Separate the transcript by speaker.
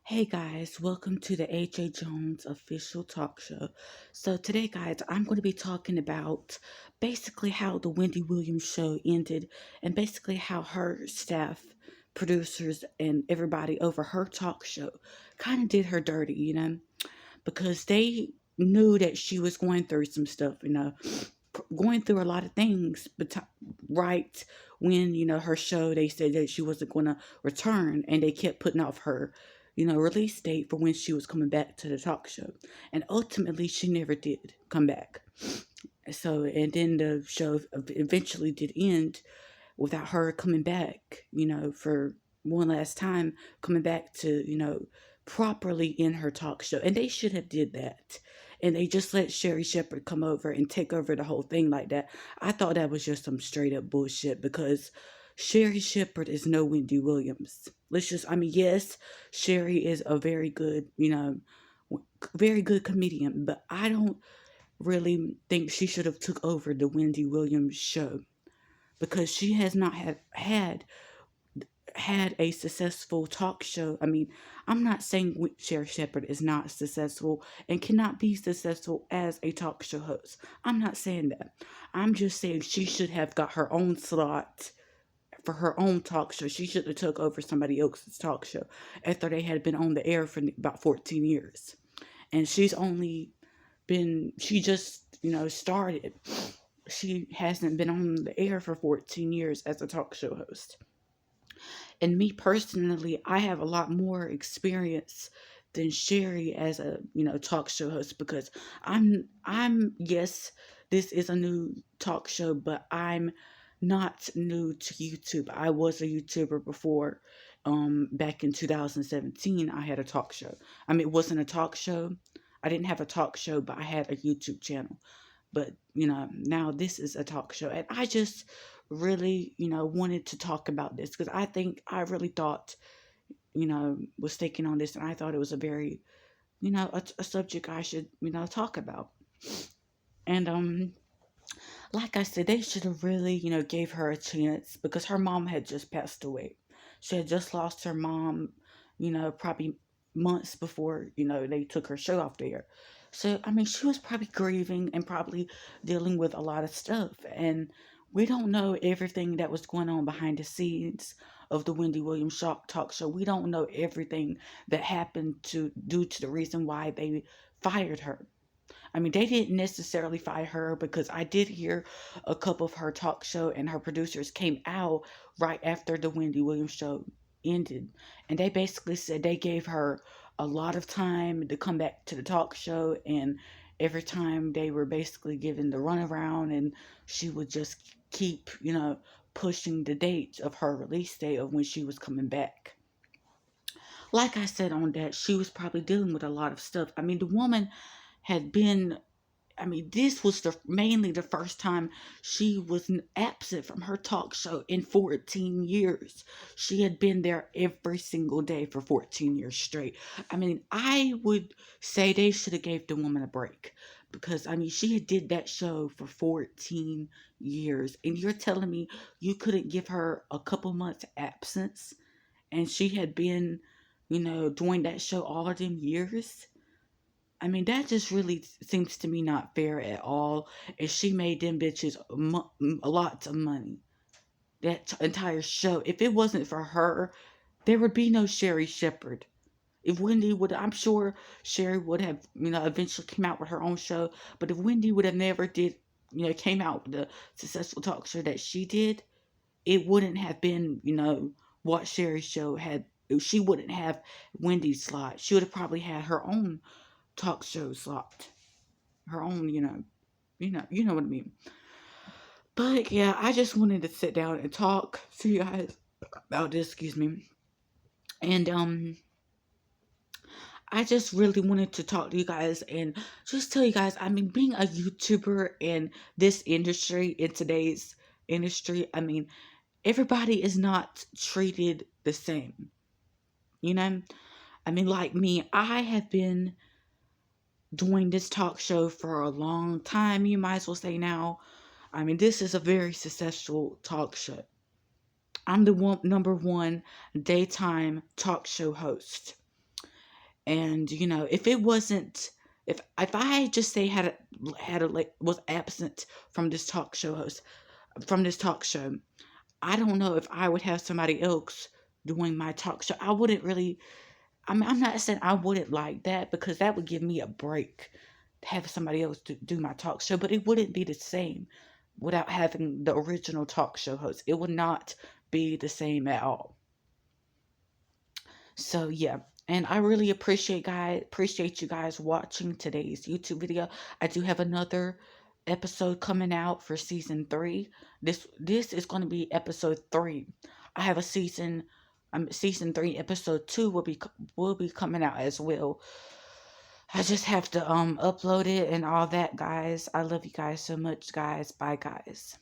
Speaker 1: Hey guys, welcome to the AJ Jones official talk show. So today, guys, I'm going to be talking about basically how the Wendy Williams show ended and basically how her staff, producers, and everybody over her talk show kind of did her dirty, because they knew that she was going through some stuff, going through a lot of things, but right when her show, they said that she wasn't going to return, and they kept putting off her release date for when she was coming back to the talk show, and ultimately she never did come back. So, and then the show eventually did end without her coming back, for one last time, coming back to, properly in her talk show. And they should have did that. And they just let Sherry Shepherd come over and take over the whole thing like that. I thought that was just some straight up bullshit because Sherry Shepherd is no Wendy Williams. Yes, Sherry is a very good, very good comedian, but I don't really think she should have took over the Wendy Williams show because she has not had a successful talk show. I mean, I'm not saying Sherry Shepherd is not successful and cannot be successful as a talk show host. I'm not saying that. I'm just saying she should have got her own slot for her own talk show. She should have took over somebody else's talk show after they had been on the air for about 14 years. And she just, started. She hasn't been on the air for 14 years as a talk show host. And me personally, I have a lot more experience than Sherry as a, talk show host because yes, this is a new talk show, but I'm not new to YouTube. I was a YouTuber before. Back in 2017, I had a talk show. I mean, it wasn't a talk show. I didn't have a talk show, but I had a YouTube channel. But, now this is a talk show. And I just really, wanted to talk about this because I really thought, was thinking on this and I thought it was a very, a subject I should, talk about. And, like I said, they should have really, gave her a chance because her mom had just passed away. She had just lost her mom, probably months before, they took her show off the air. So, I mean, she was probably grieving and probably dealing with a lot of stuff. And we don't know everything that was going on behind the scenes of the Wendy Williams talk show. We don't know everything that happened due to the reason why they fired her. I mean, they didn't necessarily fire her because I did hear a couple of her talk show and her producers came out right after the Wendy Williams show ended. And they basically said they gave her a lot of time to come back to the talk show. And every time they were basically given the runaround, and she would just keep, pushing the date of her release date of when she was coming back. Like I said on that, she was probably dealing with a lot of stuff. I mean, the woman had been, I mean, this was mainly the first time she was absent from her talk show in 14 years. She had been there every single day for 14 years straight. I mean, I would say they should have gave the woman a break because I mean, she had did that show for 14 years, and you're telling me you couldn't give her a couple months absence, and she had been, doing that show all of them years. I mean, that just really seems to me not fair at all. And she made them bitches a lot of money. That entire show. If it wasn't for her, there would be no Sherry Shepherd. If Wendy would, I'm sure Sherry would have, eventually came out with her own show. But if Wendy would have never did, came out with the successful talk show that she did, it wouldn't have been, what Sherry's show had. She wouldn't have Wendy's slot. She would have probably had her own talk show slot, her own, you know what I mean. But yeah, I just wanted to sit down and talk to you guys about this, excuse me. And I just really wanted to talk to you guys and just tell you guys, I mean, being a YouTuber in this industry, in today's industry, I mean, everybody is not treated the same. You know? I mean, like me, I have been doing this talk show for a long time, you might as well say now. I mean, this is a very successful talk show. I'm the number one daytime talk show host. And if it wasn't, if I had just say had a like was absent from this talk show host, from this talk show, I don't know if I would have somebody else doing my talk show. I wouldn't really. I mean, I'm not saying I wouldn't like that, because that would give me a break to have somebody else to do my talk show, but it wouldn't be the same without having the original talk show host. It would not be the same at all. So yeah, and I really appreciate you guys watching today's YouTube video. I do have another episode coming out for season 3. This is going to be episode 3. I have a season 3 episode 2 will be coming out as well. I just have to upload it and all that, guys. I love you guys so much, guys. Bye, guys.